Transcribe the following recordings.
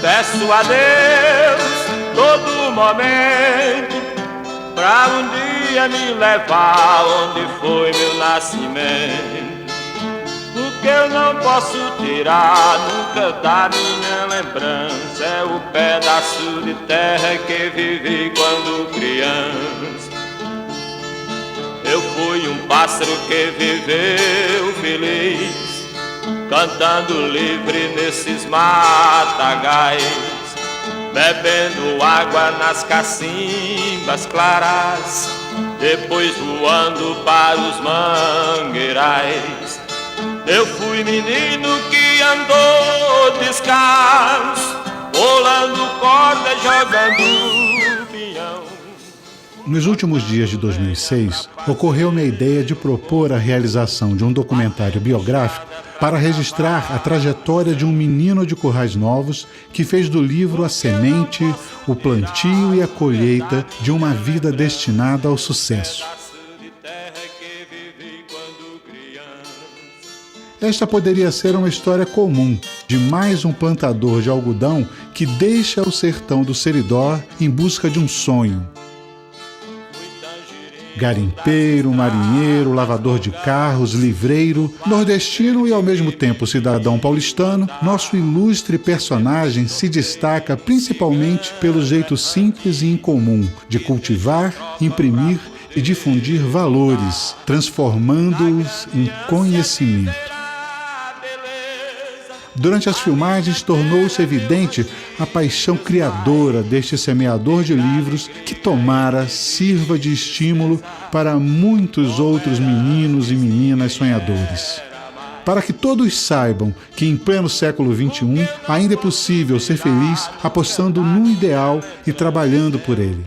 Peço a Deus todo momento pra um dia me levar onde foi meu nascimento. O que eu não posso tirar nunca da minha lembrança é o pedaço de terra que vivi quando criança. Eu fui um pássaro que viveu feliz, cantando livre nesses matagais, bebendo água nas cacimbas claras, depois voando para os mangueirais. Eu fui menino que andou descalço, pulando corda, jogando pinhão. Nos últimos dias de 2006, ocorreu-me a ideia de propor a realização de um documentário biográfico para registrar a trajetória de um menino de Currais Novos que fez do livro a semente, o plantio e a colheita de uma vida destinada ao sucesso. Esta poderia ser uma história comum de mais um plantador de algodão que deixa o sertão do Seridó em busca de um sonho. Garimpeiro, marinheiro, lavador de carros, livreiro, nordestino e ao mesmo tempo cidadão paulistano, nosso ilustre personagem se destaca principalmente pelo jeito simples e incomum de cultivar, imprimir e difundir valores, transformando-os em conhecimento. Durante as filmagens, tornou-se evidente a paixão criadora deste semeador de livros que tomara sirva de estímulo para muitos outros meninos e meninas sonhadores. Para que todos saibam que em pleno século XXI ainda é possível ser feliz apostando no ideal e trabalhando por ele.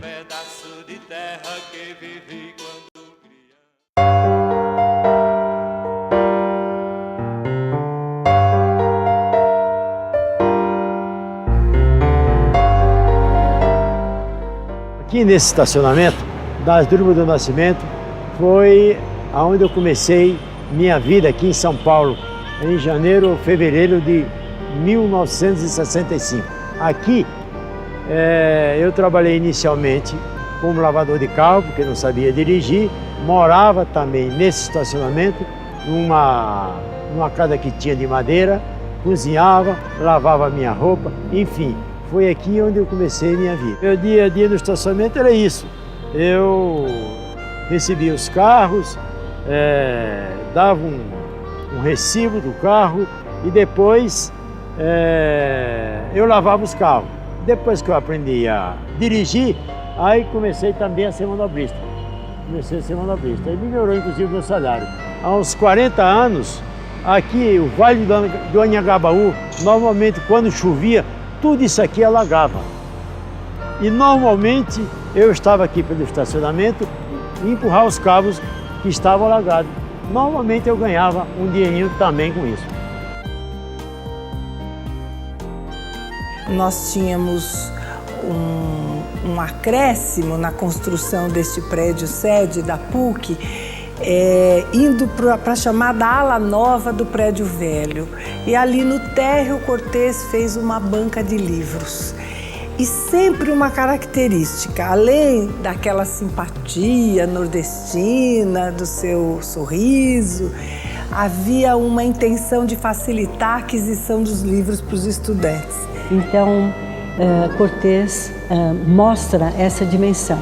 Aqui nesse estacionamento das Durbas do Nascimento foi aonde eu comecei minha vida aqui em São Paulo, em janeiro ou fevereiro de 1965. Aqui eu trabalhei inicialmente como lavador de carro, porque não sabia dirigir, morava também nesse estacionamento, numa casa que tinha de madeira, cozinhava, lavava minha roupa, enfim. Foi aqui onde eu comecei minha vida. Meu dia a dia no estacionamento era isso. Eu recebia os carros, dava um recibo do carro e depois eu lavava os carros. Depois que eu aprendi a dirigir, aí comecei também a ser manobrista. Aí melhorou inclusive o meu salário. Há uns 40 anos, aqui o Vale do Anhangabaú, normalmente quando chovia, tudo isso aqui alagava. E normalmente eu estava aqui pelo estacionamento e empurrar os cabos que estavam alagados. Normalmente eu ganhava um dinheirinho também com isso. Nós tínhamos um acréscimo na construção deste prédio sede da PUC, indo para a chamada ala nova do prédio velho. E ali no térreo, Cortês fez uma banca de livros. E sempre uma característica, além daquela simpatia nordestina, do seu sorriso, havia uma intenção de facilitar a aquisição dos livros para os estudantes. Então, Cortês mostra essa dimensão.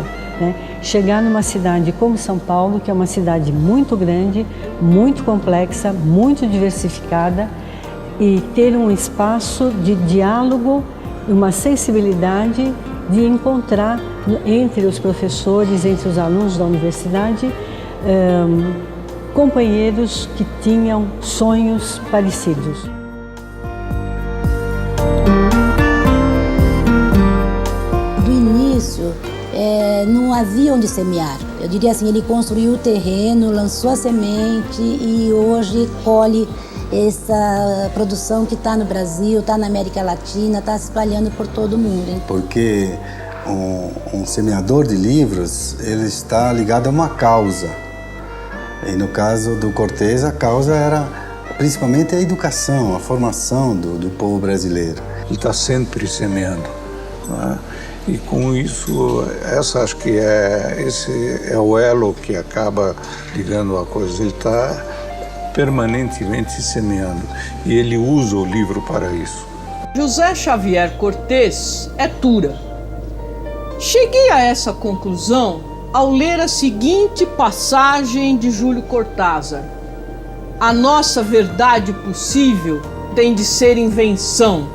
Chegar numa cidade como São Paulo, que é uma cidade muito grande, muito complexa, muito diversificada, e ter um espaço de diálogo, uma sensibilidade de encontrar entre os professores, entre os alunos da universidade, companheiros que tinham sonhos parecidos. Do início, não havia onde semear. Eu diria assim, ele construiu o terreno, lançou a semente e hoje colhe essa produção que está no Brasil, está na América Latina, está se espalhando por todo o mundo. Hein? Porque um semeador de livros, ele está ligado a uma causa. E no caso do Cortez, a causa era principalmente a educação, a formação do povo brasileiro. Ele está sempre semeando, né? E com isso, acho que esse é o elo que acaba ligando a coisa. Ele está permanentemente semeando e ele usa o livro para isso. José Xavier Cortez é Tura. Cheguei a essa conclusão ao ler a seguinte passagem de Júlio Cortázar: a nossa verdade possível tem de ser invenção,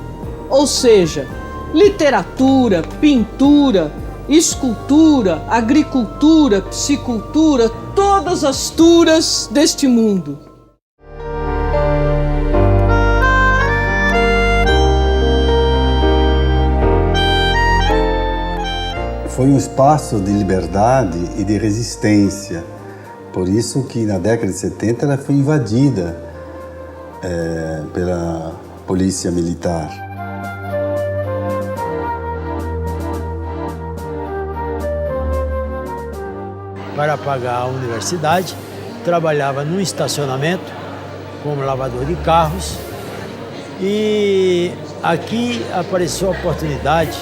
ou seja, literatura, pintura, escultura, agricultura, psicultura, todas as turas deste mundo. Foi um espaço de liberdade e de resistência. Por isso que na década de 70 ela foi invadida pela polícia militar. Para pagar a universidade, trabalhava num estacionamento como lavador de carros e aqui apareceu a oportunidade,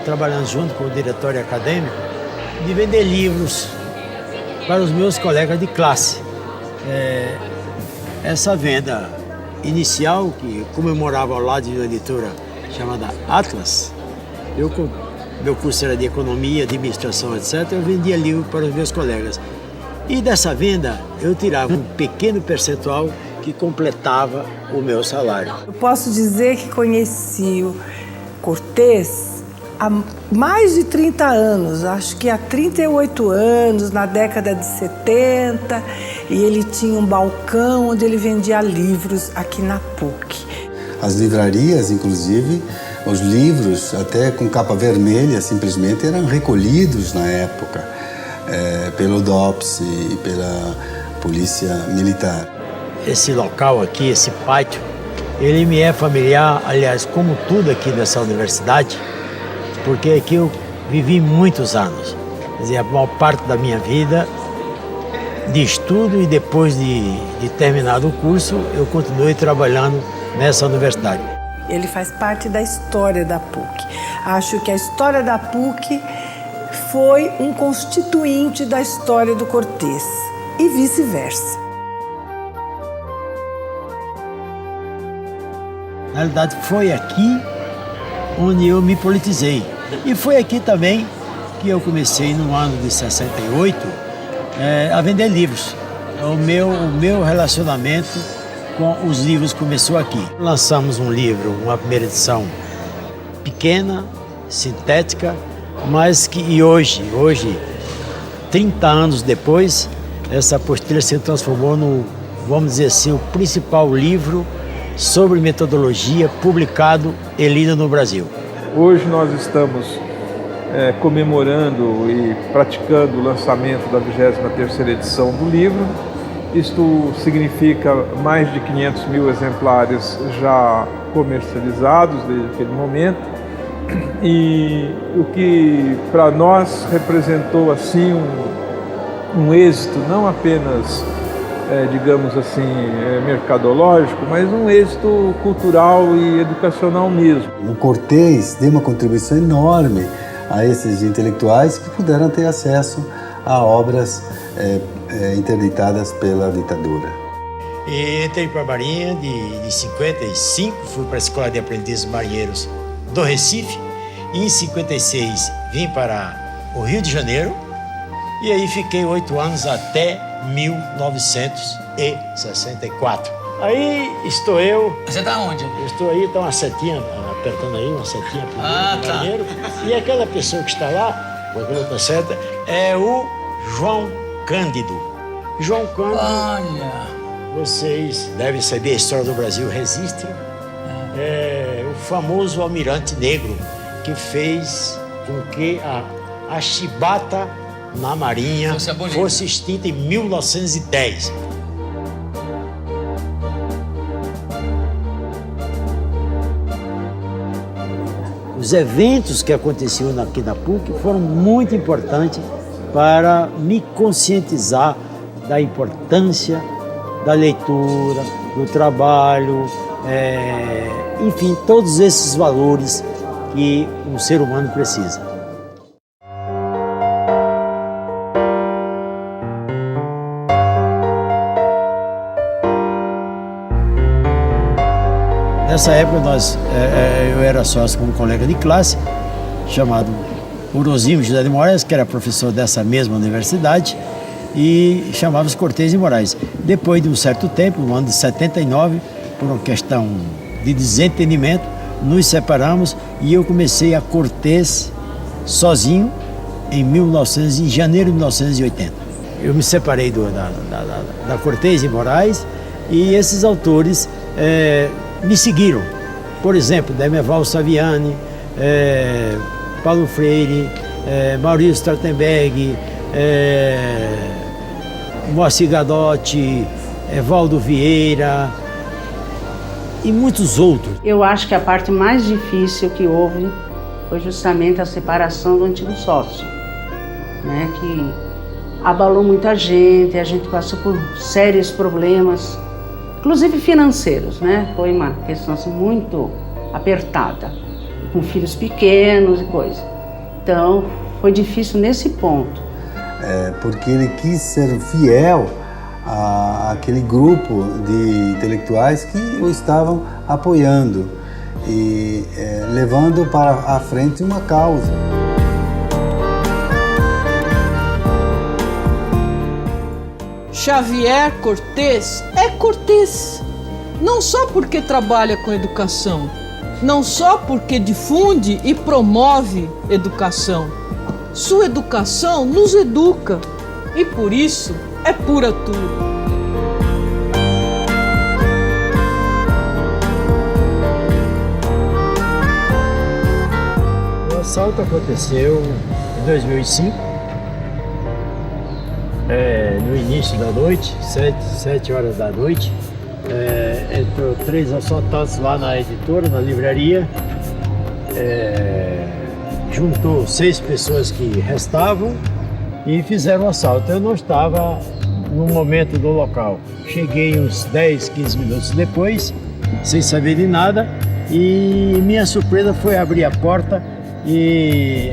trabalhando junto com o diretório acadêmico, de vender livros para os meus colegas de classe. Essa venda inicial, que comemorava ao lado de uma editora chamada Atlas, meu curso era de economia, administração, etc. Eu vendia livro para os meus colegas. E dessa venda, eu tirava um pequeno percentual que completava o meu salário. Eu posso dizer que conheci o Cortez há mais de 30 anos, acho que há 38 anos, na década de 70, e ele tinha um balcão onde ele vendia livros aqui na PUC. As livrarias, inclusive, os livros, até com capa vermelha, simplesmente eram recolhidos na época pelo DOPS e pela polícia militar. Esse local aqui, esse pátio, ele me é familiar, aliás, como tudo aqui nessa universidade, porque aqui eu vivi muitos anos. Quer dizer, a maior parte da minha vida de estudo e depois de terminado o curso, eu continuei trabalhando nessa universidade. Ele faz parte da história da PUC. Acho que a história da PUC foi um constituinte da história do Cortez e vice-versa. Na realidade, foi aqui onde eu me politizei. E foi aqui também que eu comecei, no ano de 68, a vender livros. O meu relacionamento com os livros começou aqui. Lançamos um livro, uma primeira edição pequena, sintética, mas que hoje, 30 anos depois, essa apostila se transformou no, vamos dizer assim, o principal livro sobre metodologia publicado e lido no Brasil. Hoje nós estamos comemorando e praticando o lançamento da 23ª edição do livro. Isto significa mais de 500 mil exemplares já comercializados desde aquele momento, e o que para nós representou assim um êxito não apenas, digamos assim, mercadológico, mas um êxito cultural e educacional mesmo. O Cortez deu uma contribuição enorme a esses intelectuais que puderam ter acesso a obras interditadas pela ditadura. E entrei para a Marinha de 55, fui para a Escola de Aprendizes Marinheiros do Recife, e em 56 vim para o Rio de Janeiro, e aí fiquei 8 anos até 1964. Aí estou eu... Você tá onde? Eu estou aí, está uma setinha, apertando aí, uma setinha pro marinheiro, e aquela pessoa que está lá, com aquela outra seta, é o João Cândido. João Cândido, Olha. Vocês devem saber, a história do Brasil registra, o famoso almirante negro que fez com que a chibata na Marinha fosse extinta em 1910. os eventos que aconteciam aqui na PUC foram muito importantes para me conscientizar da importância da leitura, do trabalho, enfim, todos esses valores que um ser humano precisa. Nessa época eu era sócio com um colega de classe chamado Orosimo José de Moraes, que era professor dessa mesma universidade, e chamava-se Cortês de Moraes. Depois de um certo tempo, no ano de 79, por uma questão de desentendimento, nos separamos e eu comecei a Cortês sozinho em janeiro de 1980. Eu me separei da Cortês de Moraes e esses autores me seguiram. Por exemplo, Demerval Saviani, Paulo Freire, Maurício Strattenberg, Moacir Gadotti, Evaldo Vieira e muitos outros. Eu acho que a parte mais difícil que houve foi justamente a separação do antigo sócio, né, que abalou muita gente, a gente passou por sérios problemas, inclusive financeiros, né? Foi uma questão assim, muito apertada, com filhos pequenos e coisa. Então, foi difícil nesse ponto. Porque ele quis ser fiel àquele grupo de intelectuais que o estavam apoiando e levando para a frente uma causa. Xavier Cortês é Cortês, não só porque trabalha com educação, não só porque difunde e promove educação. Sua educação nos educa e por isso é pura tudo. O assalto aconteceu em 2005, no início da noite, 7 horas da noite. Entrou 3 assaltantes lá na editora, na livraria. Juntou 6 pessoas que restavam e fizeram o assalto. Eu não estava no momento do local. Cheguei uns 10, 15 minutos depois, sem saber de nada, e minha surpresa foi abrir a porta e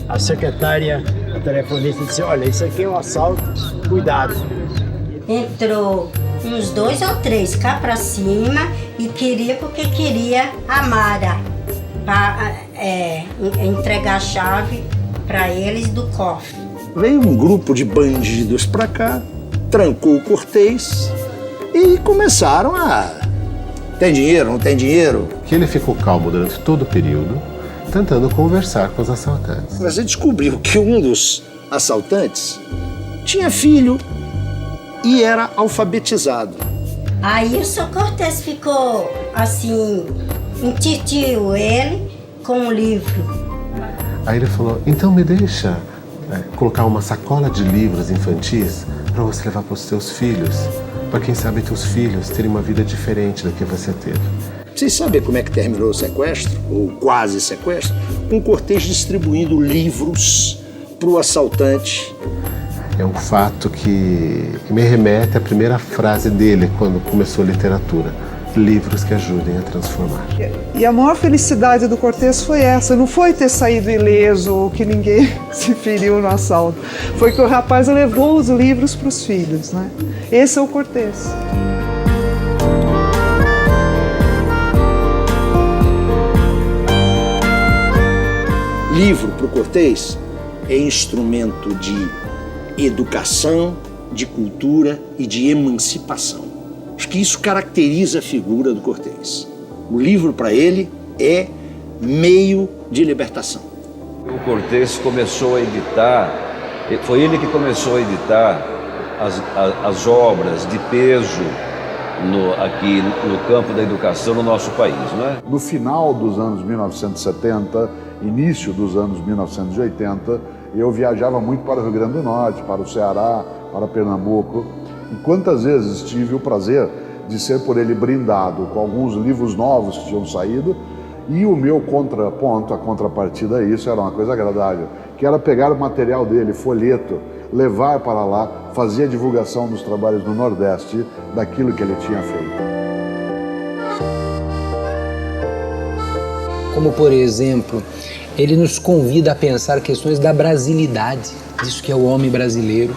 a secretária, a telefonista, disse: olha, isso aqui é um assalto, cuidado. Entrou uns 2 ou 3 cá pra cima e porque queria a Mara para entregar a chave para eles do cofre. Veio um grupo de bandidos para cá, trancou o Cortês e começaram a... Tem dinheiro, não tem dinheiro? Que ele ficou calmo durante todo o período, tentando conversar com os assaltantes. Mas ele descobriu que um dos assaltantes tinha filho e era alfabetizado. Aí o seu Cortês ficou assim, intituiu ele com um livro. Aí ele falou: então me deixa colocar uma sacola de livros infantis para você levar para os seus filhos, para quem sabe teus filhos terem uma vida diferente da que você teve. Vocês sabem como é que terminou o sequestro, ou quase sequestro? Com o Cortês distribuindo livros para o assaltante. É um fato que me remete à primeira frase dele quando começou a literatura: livros que ajudem a transformar. E a maior felicidade do Cortês foi essa, não foi ter saído ileso ou que ninguém se feriu no assalto, foi que o rapaz levou os livros para os filhos, né? Esse é o Cortês. Livro para o Cortês é instrumento de educação, de cultura e de emancipação. Acho que isso caracteriza a figura do Cortês. O livro para ele é meio de libertação. O Cortês começou a editar, foi ele que começou a editar as obras de peso aqui no campo da educação no nosso país, não é? No final dos anos 1970, início dos anos 1980, eu viajava muito para o Rio Grande do Norte, para o Ceará, para Pernambuco. E quantas vezes tive o prazer de ser por ele brindado com alguns livros novos que tinham saído E o meu contraponto, a contrapartida a isso, era uma coisa agradável, que era pegar o material dele, folheto, levar para lá, fazer a divulgação dos trabalhos no Nordeste daquilo que ele tinha feito. Como, por exemplo, ele nos convida a pensar questões da brasilidade, disso que é o homem brasileiro.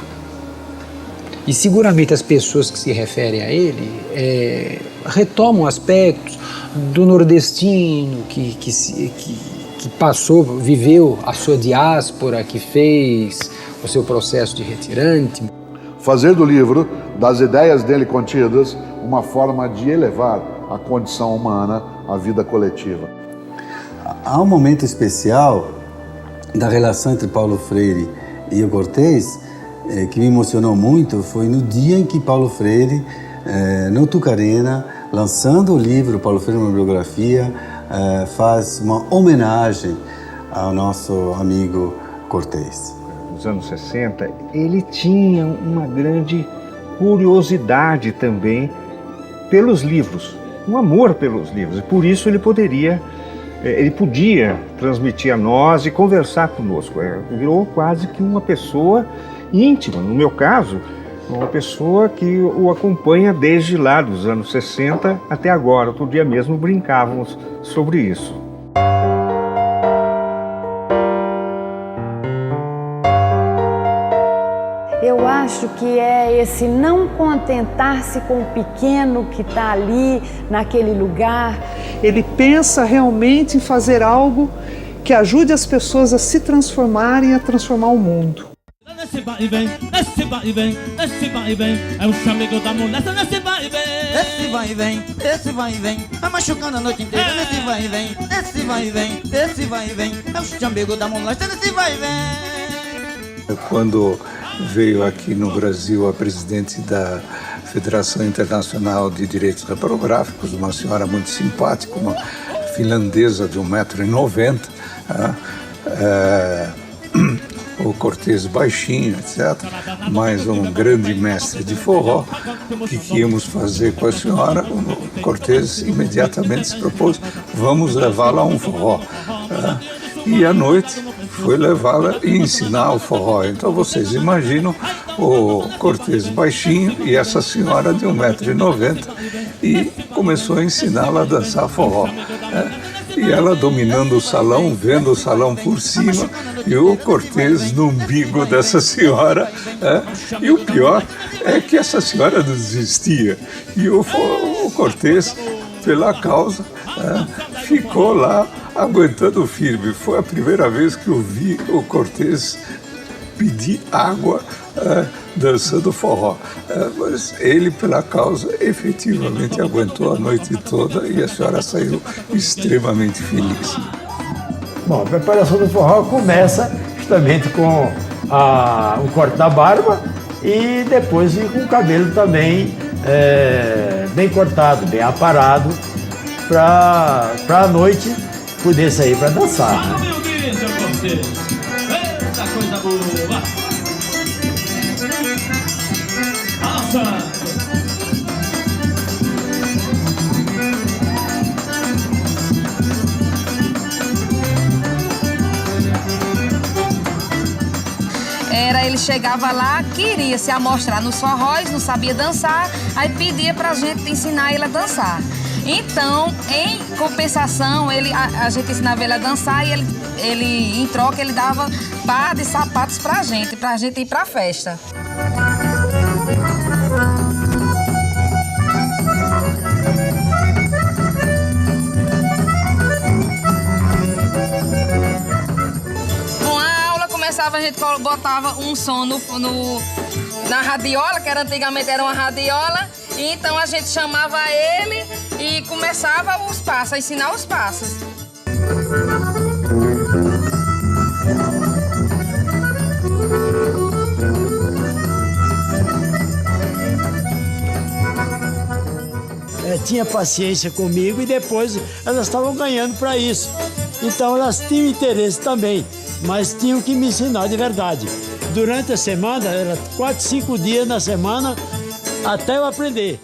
E seguramente as pessoas que se referem a ele retomam aspectos do nordestino que passou, viveu a sua diáspora, que fez o seu processo de retirante. Fazer do livro, das ideias dele contidas, uma forma de elevar a condição humana à vida coletiva. Há um momento especial da relação entre Paulo Freire e o Cortés que me emocionou muito, foi no dia em que Paulo Freire, no Tucarena, lançando o livro Paulo Freire, uma biografia, faz uma homenagem ao nosso amigo Cortés. Nos anos 60, ele tinha uma grande curiosidade também pelos livros, um amor pelos livros, e por isso ele podia transmitir a nós e conversar conosco. Virou quase que uma pessoa íntima, no meu caso, uma pessoa que o acompanha desde lá dos anos 60 até agora. Outro dia mesmo brincávamos sobre isso. Eu acho que é esse não contentar-se com o pequeno que está ali, naquele lugar. Ele pensa realmente em fazer algo que ajude as pessoas a se transformarem e a transformar o mundo. Nesse vai e vem, nesse vai e vem, nesse vai e vem, é o chamego da molesta, nesse vai e vem. Esse vai e vem, esse vai e vem, vai machucando a noite inteira, nesse vai e vem, esse vai e vem, esse vai e vem, é o chamego da molesta, nesse vai e vem. Quando veio aqui no Brasil a presidente da Federação Internacional de Direitos Reprográficos, uma senhora muito simpática, uma finlandesa de 1,90 m, o Cortés baixinho, etc., mais um grande mestre de forró. O que íamos fazer com a senhora? O Cortés imediatamente se propôs, vamos levá-la a um forró. E à noite foi levá-la e ensinar o forró. Então vocês imaginam o Cortés baixinho e essa senhora de 1,90 m e começou a ensiná-la a dançar forró. E ela dominando o salão, vendo o salão por cima, e o Cortés no umbigo dessa senhora. E o pior é que essa senhora não desistia. E o Cortés, pela causa, ficou lá aguentando firme. Foi a primeira vez que eu vi o Cortés pedir água dançando forró. Mas ele, pela causa, efetivamente aguentou a noite toda e a senhora saiu extremamente feliz. Bom, a preparação do forró começa justamente com o corte da barba e depois com o cabelo também bem cortado, bem aparado, para a noite poder sair para dançar. Eita coisa boa! Nossa! Ele chegava lá, queria se amostrar nos forróis, não sabia dançar, aí pedia pra gente ensinar ele a dançar. Então, em compensação, a gente ensinava ele a dançar e ele em troca, ele dava par de sapatos pra gente ir pra festa. A gente botava um som na radiola, que antigamente era uma radiola, e então a gente chamava ele e começava os passos, a ensinar os passos. Tinha paciência comigo e depois elas estavam ganhando para isso. Então elas tinham interesse também, mas tinham que me ensinar de verdade. Durante a semana, era 4, 5 dias na semana, até eu aprender.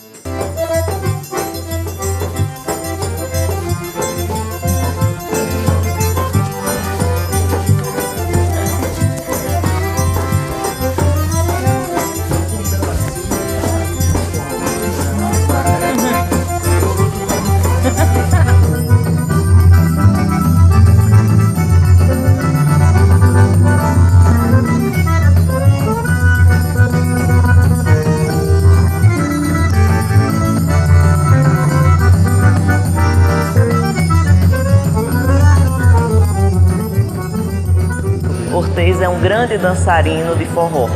Cortês é um grande dançarino de forró.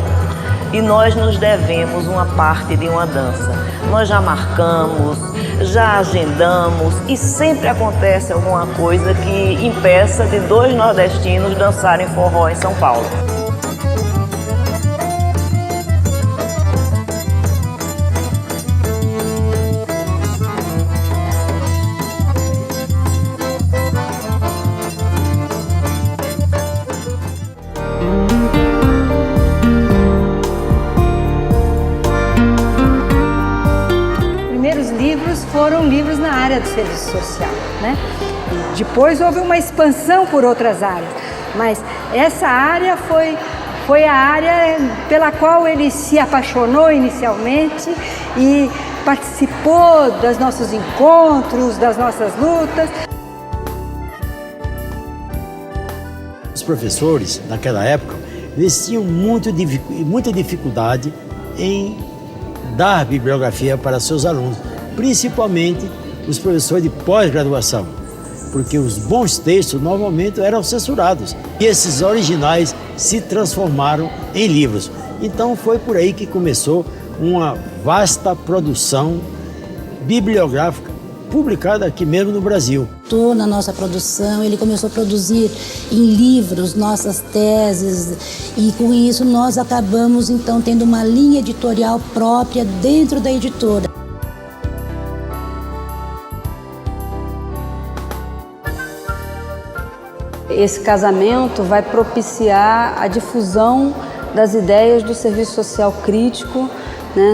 E nós nos devemos uma parte de uma dança. Nós já marcamos, já agendamos e sempre acontece alguma coisa que impeça de 2 nordestinos dançarem forró em São Paulo. Foram livros na área do serviço social, né? Depois houve uma expansão por outras áreas, mas essa área foi a área pela qual ele se apaixonou inicialmente e participou dos nossos encontros, das nossas lutas. Os professores, naquela época, eles tinham muita dificuldade em dar bibliografia para seus alunos, principalmente os professores de pós-graduação, porque os bons textos normalmente eram censurados e esses originais se transformaram em livros. Então foi por aí que começou uma vasta produção bibliográfica publicada aqui mesmo no Brasil. Na nossa produção, ele começou a produzir em livros nossas teses e com isso nós acabamos então tendo uma linha editorial própria dentro da editora. Esse casamento vai propiciar a difusão das ideias do serviço social crítico, né,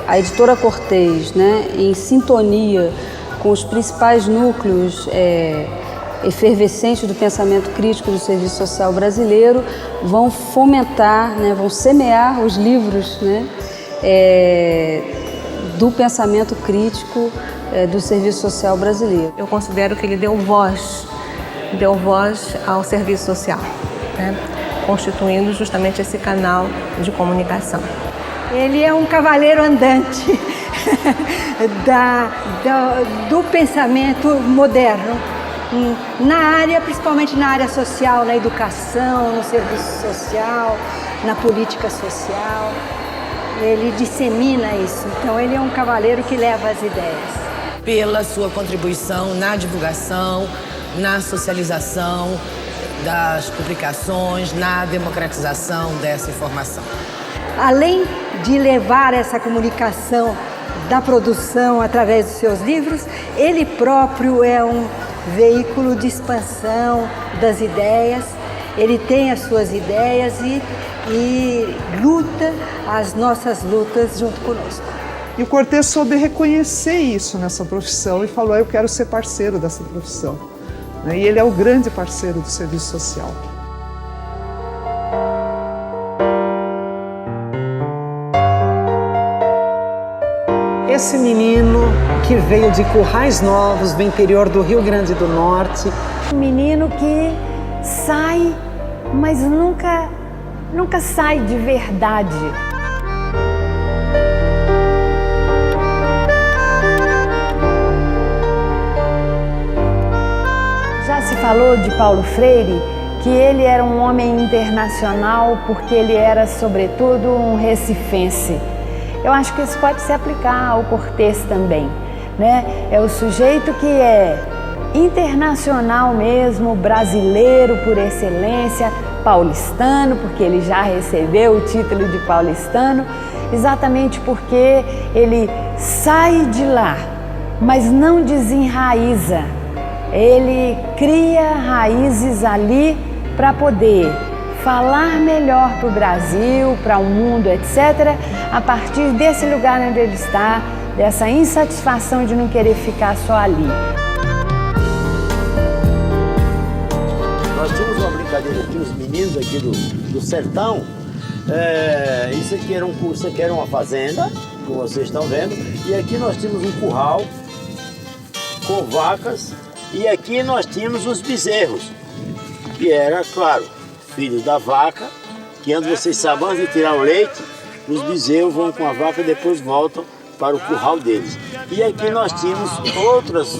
a editora Cortês, né, em sintonia com os principais núcleos efervescentes do pensamento crítico do serviço social brasileiro, vão fomentar, né, vão semear os livros, né, do pensamento crítico do serviço social brasileiro. Eu considero que ele deu voz ao serviço social, né? Constituindo justamente esse canal de comunicação. Ele é um cavaleiro andante do pensamento moderno, na área, principalmente na área social, na educação, no serviço social, na política social. Ele dissemina isso, então ele é um cavaleiro que leva as ideias. Pela sua contribuição na divulgação, na socialização das publicações, na democratização dessa informação. Além de levar essa comunicação da produção através dos seus livros, ele próprio é um veículo de expansão das ideias. Ele tem as suas ideias e luta as nossas lutas junto conosco. E o Cortês soube reconhecer isso nessa profissão e falou: eu quero ser parceiro dessa profissão. E ele é o grande parceiro do serviço social. Esse menino que veio de Currais Novos, do interior do Rio Grande do Norte. Um menino que sai, mas nunca sai de verdade. Já se falou de Paulo Freire que ele era um homem internacional porque ele era, sobretudo, um recifense. Eu acho que isso pode se aplicar ao Cortês também, né? É o sujeito que é internacional mesmo, brasileiro por excelência, paulistano, porque ele já recebeu o título de paulistano, exatamente porque ele sai de lá, mas não desenraiza. Ele cria raízes ali para poder falar melhor para o Brasil, para o mundo, etc., a partir desse lugar onde ele está, dessa insatisfação de não querer ficar só ali. Nós tínhamos uma brincadeira aqui, os meninos aqui do sertão. Isso aqui era uma fazenda, como vocês estão vendo, e aqui nós tínhamos um curral com vacas, e aqui nós tínhamos os bezerros, que era, claro, filhos da vaca, que antes vocês sabem, antes de tirar o leite, os bezerros vão com a vaca e depois voltam para o curral deles. E aqui nós tínhamos outras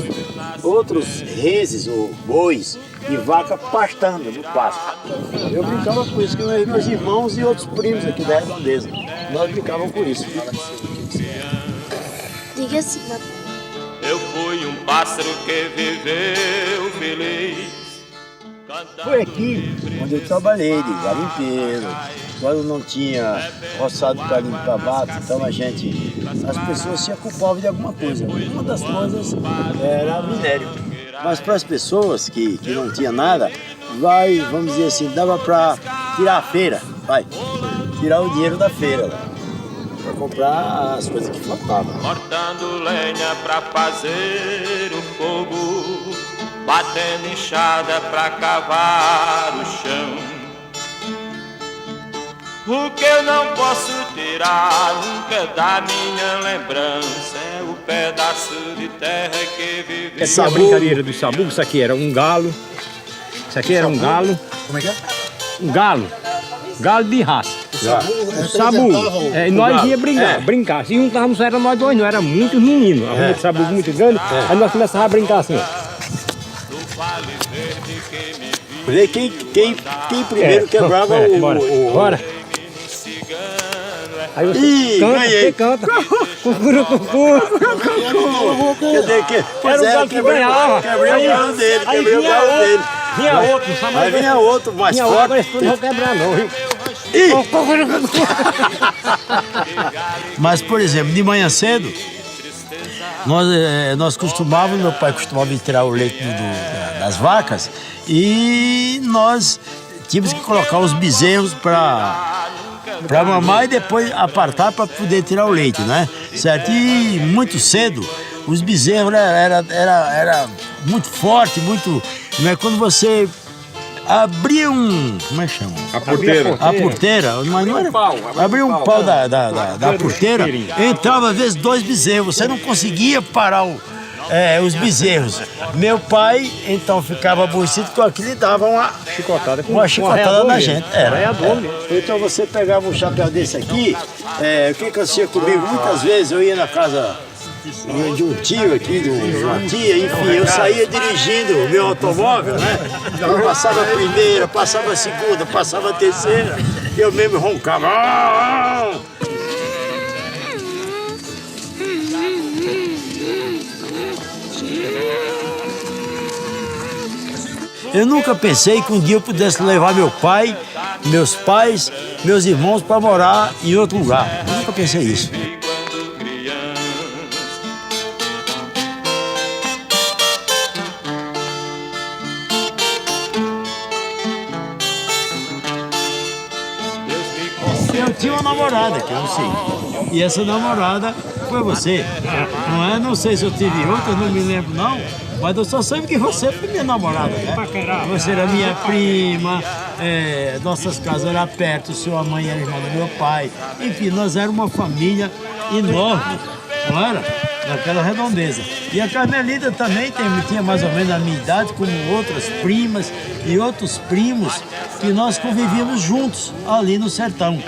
outros reses ou bois e vaca pastando no pasto. Eu brincava com isso, que meus irmãos e outros primos aqui da redondeza, nós brincávamos com isso. Diga assim, eu fui um pássaro que viveu feliz. Foi aqui onde eu trabalhei de garimpeiro, quando não tinha roçado para limpar mato, então as pessoas se ocupavam de alguma coisa. Uma das coisas era minério. Mas para as pessoas que não tinha nada, vamos dizer assim, dava para tirar a feira, tirar o dinheiro da feira, para comprar as coisas que faltavam. Cortando lenha para fazer o fogo, batendo enxada pra cavar o chão. O que eu não posso tirar nunca da minha lembrança é o pedaço de terra que vive. Essa brincadeira do sabugo, isso aqui era um galo. Isso aqui era um galo. Como é que é? Um galo. Galo de raça. O sabugo. Nós ia brincar. Se juntávamos, era nós dois, não era muitos meninos. A rua de sabugo muito grande. Aí nós começávamos a brincar assim, ó. Quem primeiro quebrava o... Bora. Aí você canta. Era o galo que ganhava. Quebrei o galo dele, quebrei o galo dele. Vinha outro, não sabe mais. Aí vinha outro mais forte. Mas tu não vai quebrar não, viu? Mas, por exemplo, de manhã cedo, nós costumávamos, meu pai costumava tirar o leite das vacas e nós tínhamos que colocar os bezerros para mamar e depois apartar para poder tirar o leite, né? Certo? E muito cedo, os bezerros era muito forte, muito... Né? Quando você abria como é que chama? A porteira, mas não era... Abria um pau da porteira, entrava às vezes 2 bezerros, você não conseguia parar os bezerros. Meu pai, então, ficava aborrecido com aquilo e dava uma chicotada na gente. Então você pegava um chapéu desse aqui, o que acontecia comigo? Muitas vezes eu ia na casa de um tio aqui, de uma tia, enfim, eu saía dirigindo o meu automóvel, né? Eu passava a primeira, passava a segunda, passava a terceira, e eu mesmo roncava. Eu nunca pensei que um dia eu pudesse levar meu pai, meus pais, meus irmãos para morar em outro lugar. Eu nunca pensei isso. Eu tinha uma namorada, que eu não sei. E essa namorada foi você. Não é? Não sei se eu tive outra, não me lembro não. Mas eu só sei que você foi minha namorada, né? Você era minha prima, nossas casas eram perto, sua mãe era irmã do meu pai. Enfim, nós éramos uma família enorme, não era? Naquela redondeza. E a Carmelita também tinha mais ou menos a minha idade, como outras primas e outros primos, que nós convivíamos juntos ali no sertão.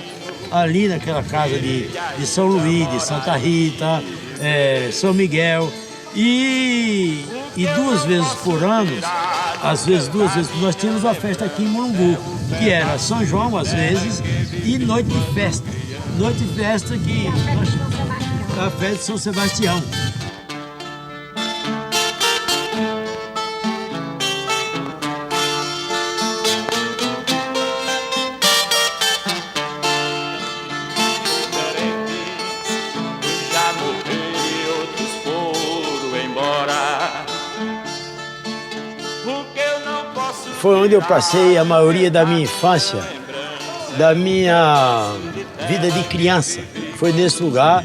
Ali naquela casa de São Luís, de Santa Rita, São Miguel. E 2 vezes por ano, às vezes 2 vezes, nós tínhamos uma festa aqui em Mulungu, que era São João, às vezes, e noite de festa. Noite de festa que nós chamamos a festa de São Sebastião. Foi onde eu passei a maioria da minha infância, da minha vida de criança. Foi nesse lugar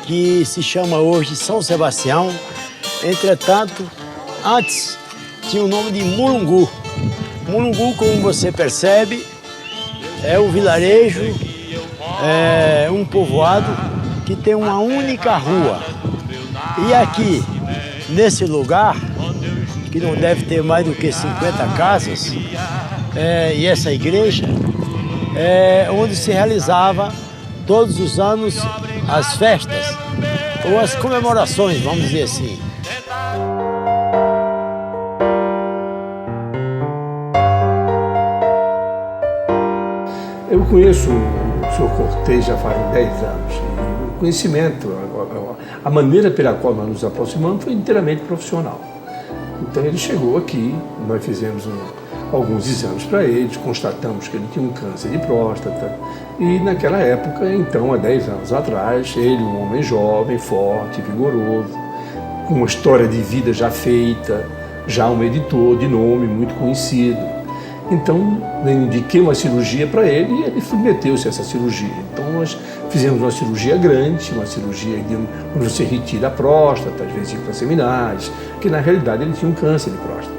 que se chama hoje São Sebastião. Entretanto, antes tinha o nome de Mulungu. Mulungu, como você percebe, é um vilarejo, é um povoado que tem uma única rua. E aqui, nesse lugar, que não deve ter mais do que 50 casas, e essa igreja, onde se realizava todos os anos as festas, ou as comemorações, vamos dizer assim. conheço o senhor Cortês já faz 10 anos. E o conhecimento, a maneira pela qual nós nos aproximamos foi inteiramente profissional. Então ele chegou aqui, nós fizemos alguns exames para ele, constatamos que ele tinha um câncer de próstata. E naquela época, então, há 10 anos atrás, ele, um homem jovem, forte, vigoroso, com uma história de vida já feita, já um editor de nome muito conhecido. Então, eu indiquei uma cirurgia para ele e ele submeteu-se a essa cirurgia. Então, nós fizemos uma cirurgia grande, uma cirurgia onde você retira a próstata, as vesículas seminais, que na realidade ele tinha um câncer de próstata.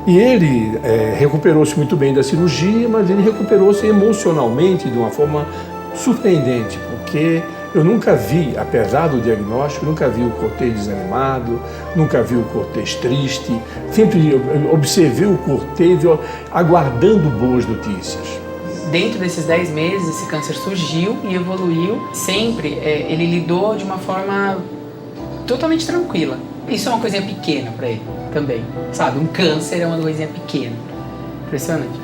E ele recuperou-se muito bem da cirurgia, mas ele recuperou-se emocionalmente de uma forma surpreendente, porque eu nunca vi, apesar do diagnóstico, nunca vi o Cortês desanimado, nunca vi o Cortês triste, sempre observei o Cortês aguardando boas notícias. Dentro desses 10 meses, esse câncer surgiu e evoluiu. Sempre ele lidou de uma forma totalmente tranquila. Isso é uma coisinha pequena para ele também, sabe? Um câncer é uma coisinha pequena. Impressionante.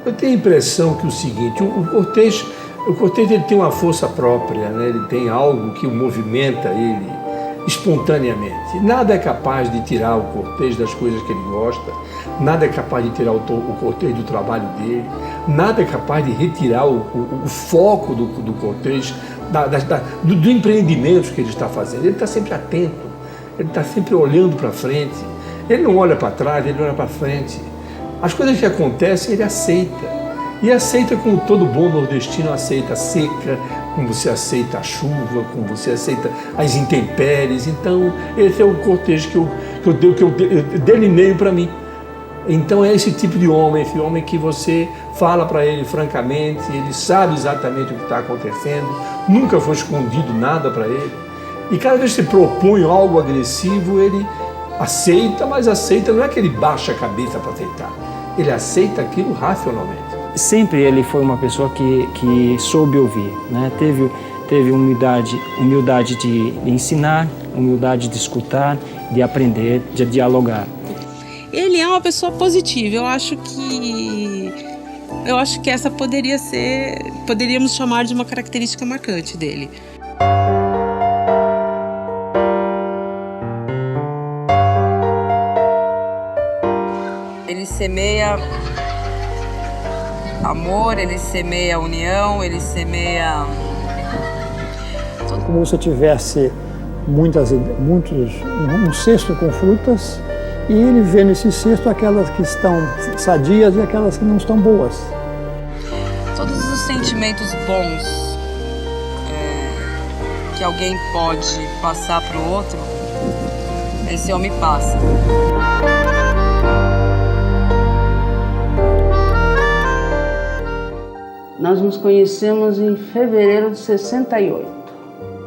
Eu tenho a impressão que o seguinte, o Cortês ele tem uma força própria, né? Ele tem algo que o movimenta ele espontaneamente. Nada é capaz de tirar o Cortês das coisas que ele gosta, nada é capaz de tirar o Cortês do trabalho dele, nada é capaz de retirar o foco do Cortês do empreendimento que ele está fazendo. Ele está sempre atento, ele está sempre olhando para frente, ele não olha para trás, ele olha para frente. As coisas que acontecem ele aceita. E aceita como todo bom nordestino aceita a seca, como você aceita a chuva, como você aceita as intempéries. Então, esse é o Cortês que eu delineio para mim. Então, é esse tipo de homem, esse homem que você fala para ele francamente, ele sabe exatamente o que está acontecendo, nunca foi escondido nada para ele. E cada vez que se propõe algo agressivo, ele aceita, mas aceita, não é que ele baixa a cabeça para aceitar, ele aceita aquilo racionalmente. Sempre ele foi uma pessoa que soube ouvir, né? Teve humildade de ensinar, humildade de escutar, de aprender, de dialogar. Ele é uma pessoa positiva. Eu acho que essa poderíamos chamar de uma característica marcante dele. Ele semeia amor, ele semeia união, ele semeia... Como se eu tivesse um cesto com frutas e ele vê nesse cesto aquelas que estão sadias e aquelas que não estão boas. Todos os sentimentos bons que alguém pode passar para o outro, esse homem passa. Nós nos conhecemos em fevereiro de 68.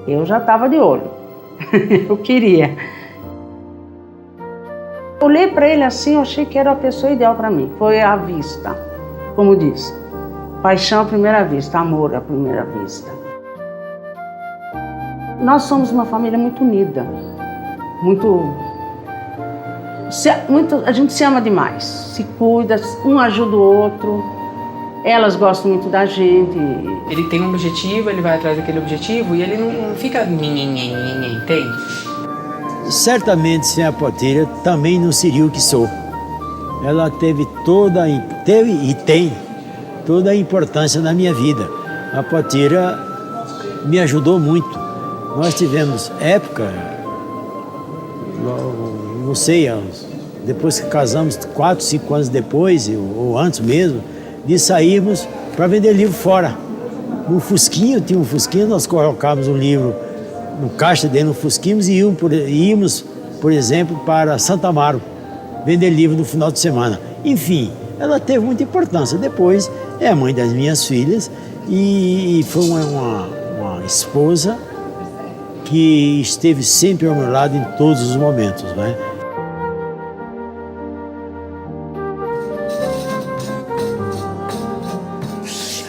Eu já estava de olho. Eu queria. Olhei para ele assim, eu achei que era a pessoa ideal para mim. Foi à vista, como diz. Paixão à primeira vista, amor à primeira vista. Nós somos uma família muito unida. A gente se ama demais. Se cuida, um ajuda o outro. Elas gostam muito da gente. Ele tem um objetivo, ele vai atrás daquele objetivo e ele não fica entende? Certamente sem a Potíria também não seria o que sou. Ela teve e tem toda a importância na minha vida. A Potíria me ajudou muito. Nós tivemos época, não sei, depois que casamos, 4, 5 anos depois, ou antes mesmo, de sairmos para vender livro fora. No Fusquinha, tinha um Fusquinha, nós colocávamos um livro no caixa dentro do Fusquinha e íamos, por exemplo, para Santa Amaro, vender livro no final de semana. Enfim, ela teve muita importância. Depois, é a mãe das minhas filhas e foi uma esposa que esteve sempre ao meu lado em todos os momentos, né?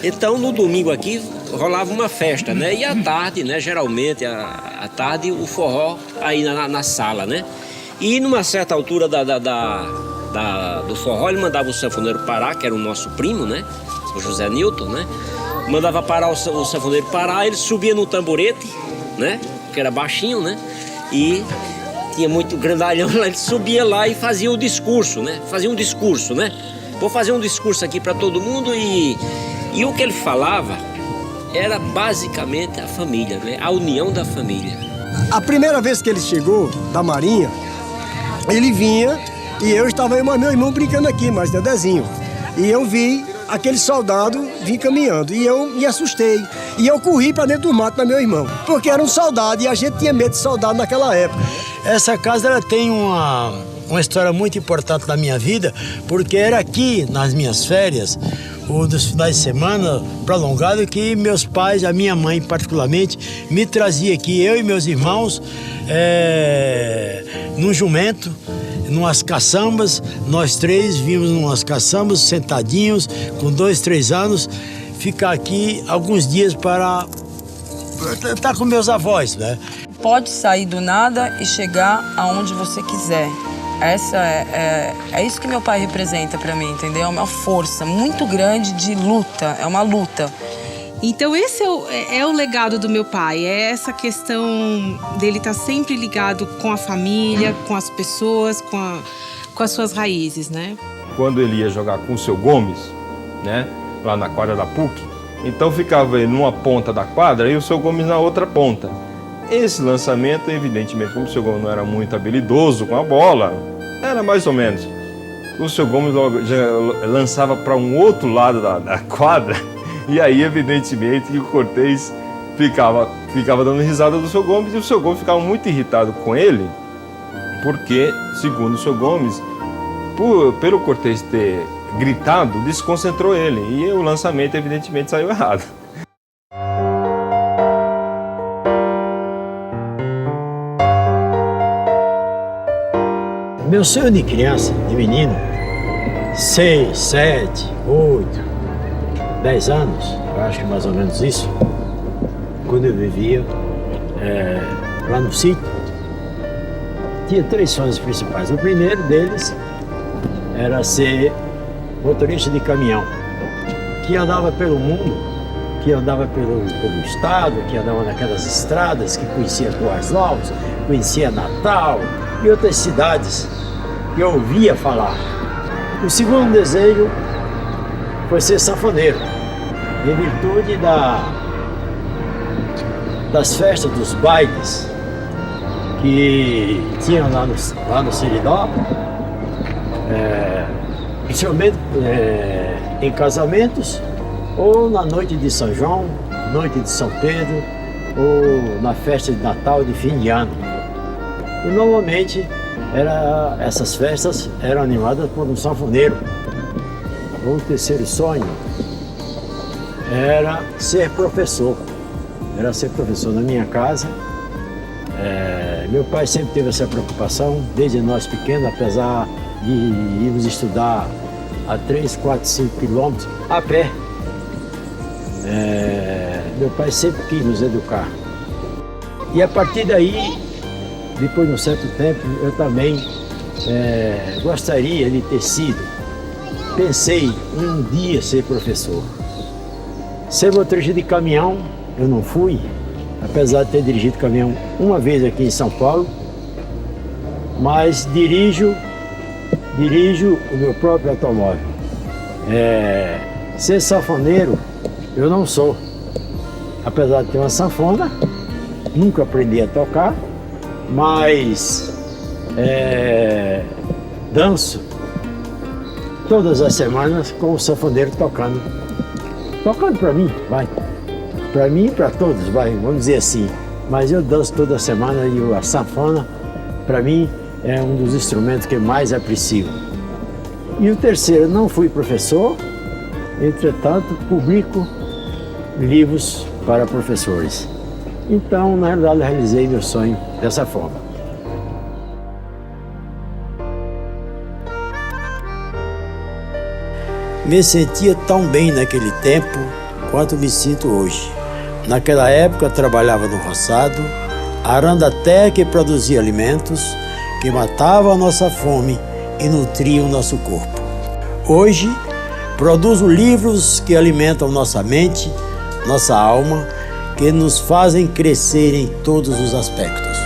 Então, no domingo aqui, rolava uma festa, né? E à tarde, né? Geralmente, à tarde, o forró aí na sala, né? E numa certa altura do forró, ele mandava o sanfoneiro parar, que era o nosso primo, né? o José Newton, né? Mandava parar o sanfoneiro parar, ele subia no tamborete, né? Que era baixinho, né? E tinha muito grandalhão lá, ele subia lá e fazia o discurso, né? Vou fazer um discurso aqui para todo mundo e o que ele falava era basicamente a família, né? A união da família. A primeira vez que ele chegou da Marinha, ele vinha e eu estava com meu irmão brincando aqui, mas Dedezinho. E eu vi aquele soldado vir caminhando e eu me assustei. E eu corri para dentro do mato para meu irmão, porque era um soldado e a gente tinha medo de soldado naquela época. Essa casa ela tem uma história muito importante na minha vida, porque era aqui, nas minhas férias, ou dos finais de semana prolongado, que meus pais, a minha mãe particularmente, me trazia aqui, eu e meus irmãos, num jumento, numas caçambas. Nós três vimos numas caçambas, sentadinhos, com 2, 3 anos, ficar aqui alguns dias para estar com meus avós, né? Pode sair do nada e chegar aonde você quiser. Essa é isso que meu pai representa pra mim, entendeu? É uma força muito grande de luta, é uma luta. Então esse é o legado do meu pai, é essa questão dele estar sempre ligado com a família, com as pessoas, com as suas raízes, né? Quando ele ia jogar com o seu Gomes, né, lá na quadra da PUC, então ficava ele numa ponta da quadra e o seu Gomes na outra ponta. Esse lançamento, evidentemente, como o seu Gomes não era muito habilidoso com a bola, era mais ou menos. O seu Gomes logo já lançava para um outro lado da quadra, e aí, evidentemente, que o Cortez ficava dando risada do seu Gomes, e o seu Gomes ficava muito irritado com ele, porque, segundo o seu Gomes, pelo Cortez ter gritado, desconcentrou ele, e o lançamento, evidentemente, saiu errado. Meu sonho de criança, de menino, 6, 7, 8, 10 anos, eu acho que mais ou menos isso, quando eu vivia lá no sítio, tinha 3 sonhos principais. O primeiro deles era ser motorista de caminhão, que andava pelo mundo, que andava pelo estado, que andava naquelas estradas, que conhecia Boas Novas, conhecia Natal e outras cidades que eu ouvia falar. O segundo desejo foi ser sanfoneiro, em virtude das festas, dos bailes que tinham lá no Seridó, principalmente em casamentos, ou na noite de São João, noite de São Pedro, ou na festa de Natal de fim de ano. E normalmente essas festas eram animadas por um sanfoneiro. O terceiro sonho era ser professor. Era ser professor na minha casa. Meu pai sempre teve essa preocupação, desde nós pequenos, apesar de irmos estudar a 3, 4, 5 quilômetros a pé. Meu pai sempre quis nos educar. E a partir daí, depois de um certo tempo, eu também gostaria de ter sido. Pensei um dia ser professor. Ser motorista de caminhão, eu não fui, apesar de ter dirigido caminhão uma vez aqui em São Paulo, mas dirijo o meu próprio automóvel. Ser sanfoneiro, eu não sou. Apesar de ter uma sanfona, nunca aprendi a tocar, mas danço todas as semanas com o sanfoneiro tocando para mim, vai. Para mim e para todos, vai, vamos dizer assim. Mas eu danço toda semana e a sanfona, para mim, é um dos instrumentos que eu mais aprecio. E o terceiro, não fui professor, entretanto, publico livros para professores. Então, na verdade, eu realizei meu sonho dessa forma. Me sentia tão bem naquele tempo quanto me sinto hoje. Naquela época, trabalhava no roçado, arando a terra que produzia alimentos, que matavam a nossa fome e nutriam o nosso corpo. Hoje, Produzo livros que alimentam nossa mente, nossa alma, que nos fazem crescer em todos os aspectos.